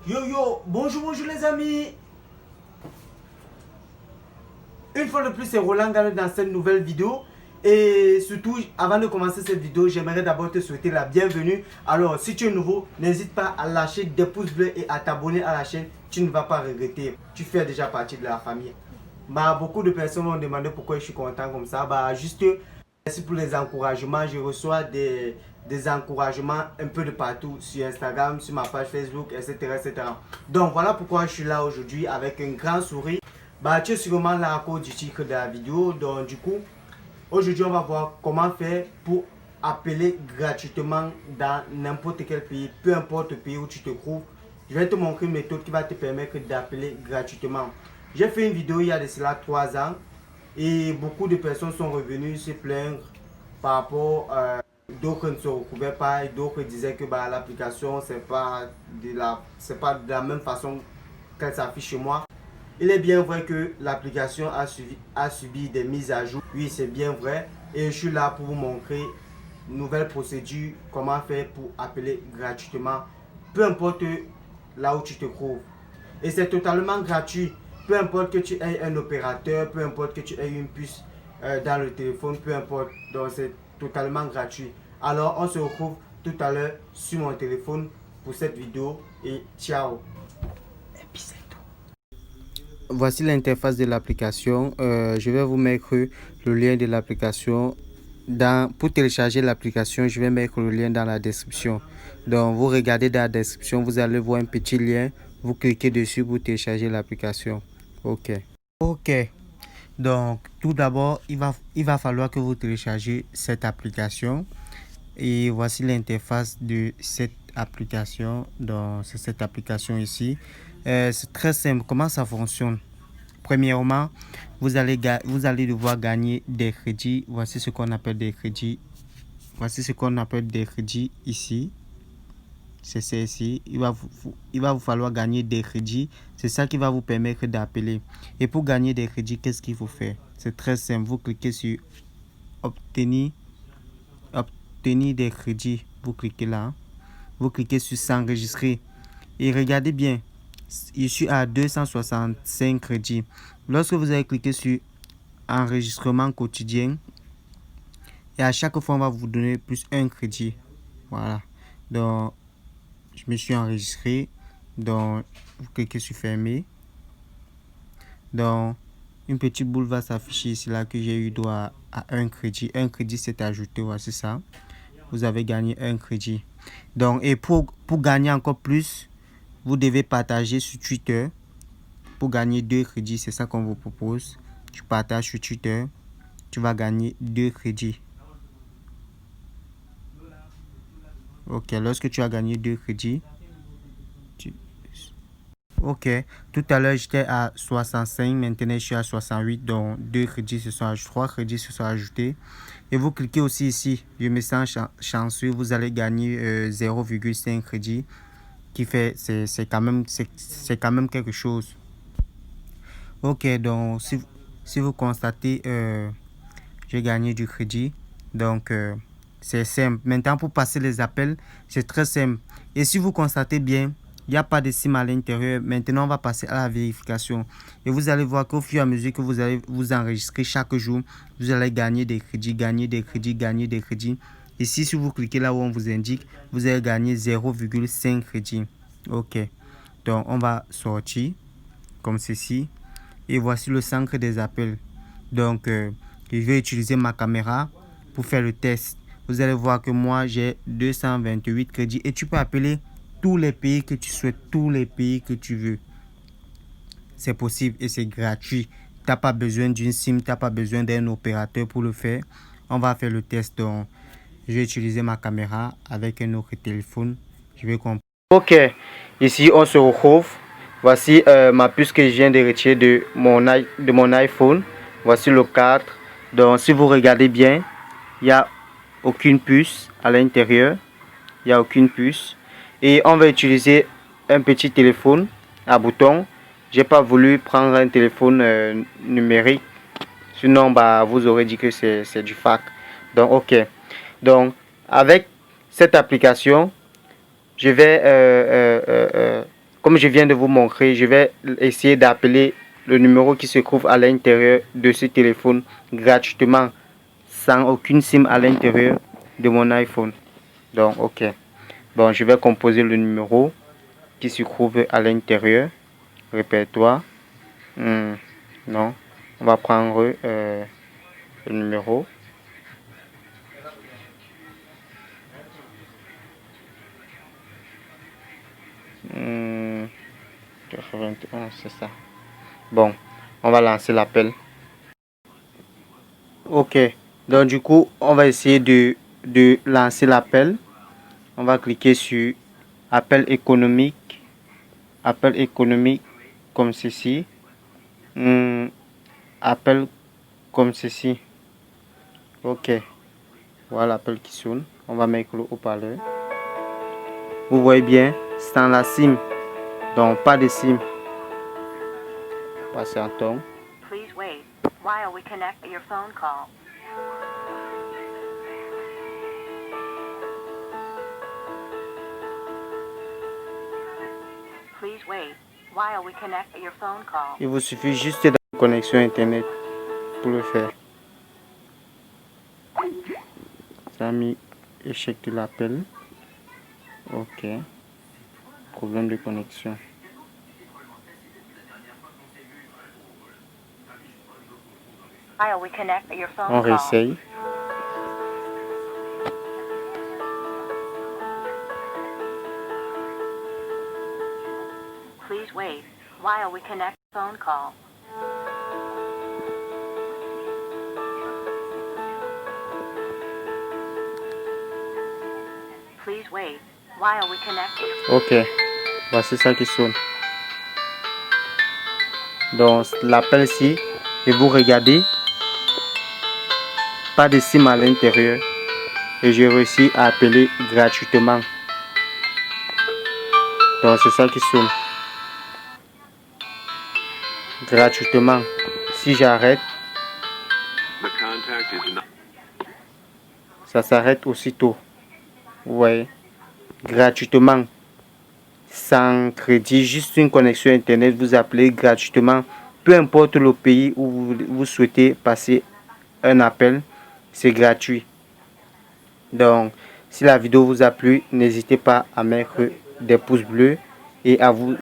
Bonjour les amis. Une fois de plus, c'est Roland Gallo dans cette nouvelle vidéo. Et surtout, avant de commencer cette vidéo, j'aimerais d'abord te souhaiter la bienvenue. Alors, si tu es nouveau, n'hésite pas à lâcher des pouces bleus et à t'abonner à la chaîne. Tu ne vas pas regretter. Tu fais déjà partie de la famille. Beaucoup de personnes m'ont demandé pourquoi je suis content comme ça. Juste, merci pour les encouragements. Je reçois des encouragements un peu de partout sur Instagram, sur ma page Facebook, etc., etc. Donc, voilà pourquoi je suis là aujourd'hui avec un grand sourire. Tu es sûrement là à cause du titre de la vidéo. Donc, du coup, aujourd'hui, on va voir comment faire pour appeler gratuitement dans n'importe quel pays, peu importe le pays où tu te trouves. Je vais te montrer une méthode qui va te permettre d'appeler gratuitement. J'ai fait une vidéo il y a de cela 3 ans et beaucoup de personnes sont revenues se plaindre par rapport d'autres ne se retrouvaient pas et d'autres disaient que l'application c'est pas de la même façon qu'elle s'affiche chez moi. Il est bien vrai que l'application a subi des mises à jour. Oui, c'est bien vrai. Et je suis là pour vous montrer une nouvelle procédure, comment faire pour appeler gratuitement, peu importe là où tu te trouves. Et c'est totalement gratuit. Peu importe que tu aies un opérateur, peu importe que tu aies une puce dans le téléphone, peu importe. Donc c'est totalement gratuit. Alors on se retrouve tout à l'heure sur mon téléphone pour cette vidéo et ciao. Voici l'interface de l'application. Je vais vous mettre le lien de l'application. Pour télécharger l'application, je vais mettre le lien dans la description. Donc, vous regardez dans la description, vous allez voir un petit lien. Vous cliquez dessus pour télécharger l'application. OK. Donc, tout d'abord, il va falloir que vous téléchargez cette application. Et voici l'interface de cette application. Donc, c'est cette application ici. C'est très simple. Comment ça fonctionne? Premièrement, vous allez devoir gagner des crédits. Voici ce qu'on appelle des crédits. Voici ce qu'on appelle des crédits ici. C'est ça ici. Il va vous falloir gagner des crédits. C'est ça qui va vous permettre d'appeler. Et pour gagner des crédits, qu'est-ce qu'il faut faire? C'est très simple. Vous cliquez sur obtenir des crédits. Vous cliquez là. Vous cliquez sur s'enregistrer. Et regardez bien. Je suis à 265 crédits. Lorsque vous allez cliquer sur enregistrement quotidien, et à chaque fois, on va vous donner plus un crédit. Voilà. Donc, je me suis enregistré. Donc, vous cliquez sur fermer. Donc, une petite boule va s'afficher ici là que j'ai eu droit à un crédit. Un crédit s'est ajouté. Voici ça. Vous avez gagné un crédit. Donc, et pour gagner encore plus, vous devez partager sur Twitter. Pour gagner 2 crédits, c'est ça qu'on vous propose. Tu partages sur Twitter, tu vas gagner 2 crédits. Ok, lorsque tu as gagné 2 crédits, ok, tout à l'heure j'étais à 65, maintenant je suis à 68, donc 2 crédits se sont ajoutés, 3 crédits se sont ajoutés. Et vous cliquez aussi ici, je me sens chanceux, vous allez gagner 0,5 crédit, qui fait, c'est quand même quelque chose. Ok, donc si vous constatez, j'ai gagné du crédit. Donc, c'est simple. Maintenant, pour passer les appels, c'est très simple. Et si vous constatez bien, il n'y a pas de SIM à l'intérieur. Maintenant, on va passer à la vérification. Et vous allez voir qu'au fur et à mesure que vous allez vous enregistrer chaque jour, vous allez gagner des crédits, gagner des crédits, gagner des crédits. Ici, si vous cliquez là où on vous indique, vous allez gagner 0,5 crédits. Ok. Donc, on va sortir comme ceci. Et voici le centre des appels. Donc, je vais utiliser ma caméra pour faire le test. Vous allez voir que moi, j'ai 228 crédits. Et tu peux appeler tous les pays que tu souhaites, tous les pays que tu veux. C'est possible et c'est gratuit. Tu n'as pas besoin d'une SIM, tu n'as pas besoin d'un opérateur pour le faire. On va faire le test. Donc, je vais utiliser ma caméra avec un autre téléphone. Je vais comprendre. Ok, ici, on se retrouve. Voici ma puce que je viens de retirer de mon iPhone. Voici le cadre. Donc, si vous regardez bien, il n'y a aucune puce à l'intérieur. Il n'y a aucune puce. Et on va utiliser un petit téléphone à bouton. J'ai pas voulu prendre un téléphone numérique. Sinon, vous aurez dit que c'est du fac. Donc, ok. Donc, avec cette application, je vais, Comme je viens de vous montrer, je vais essayer d'appeler le numéro qui se trouve à l'intérieur de ce téléphone gratuitement, sans aucune SIM à l'intérieur de mon iPhone. Donc, ok. Bon, je vais composer le numéro qui se trouve à l'intérieur. Répertoire. Non. On va prendre le numéro. Hmm, 91, c'est ça. Bon, on va lancer l'appel. Ok. Donc, du coup, on va essayer de lancer l'appel. On va cliquer sur appel économique. Appel économique comme ceci. Appel comme ceci. Ok. Voilà l'appel qui sonne. On va mettre le haut-parleur. Vous voyez bien, sans la SIM. Donc, pas de SIM. Patientons. Please wait while we connect your phone call. Please wait while we connect your phone call. Il vous suffit juste de la connexion Internet pour le faire. Ça a mis échec de l'appel. Ok. Problème de connexion. While we connect your phone On call. réessaye. Please wait while we connect phone call. Please wait while we connect your Ok. Voici ça qui sonne. Donc, l'appel ici, et vous regardez, pas de SIM à l'intérieur. Et j'ai réussi à appeler gratuitement. Donc, c'est ça qui sonne. Gratuitement. Si j'arrête, ça s'arrête aussitôt. Vous voyez, gratuitement, sans crédit, juste une connexion Internet, vous appelez gratuitement, peu importe le pays où vous souhaitez passer un appel, c'est gratuit. Donc, si la vidéo vous a plu, n'hésitez pas à mettre des pouces bleus et à vous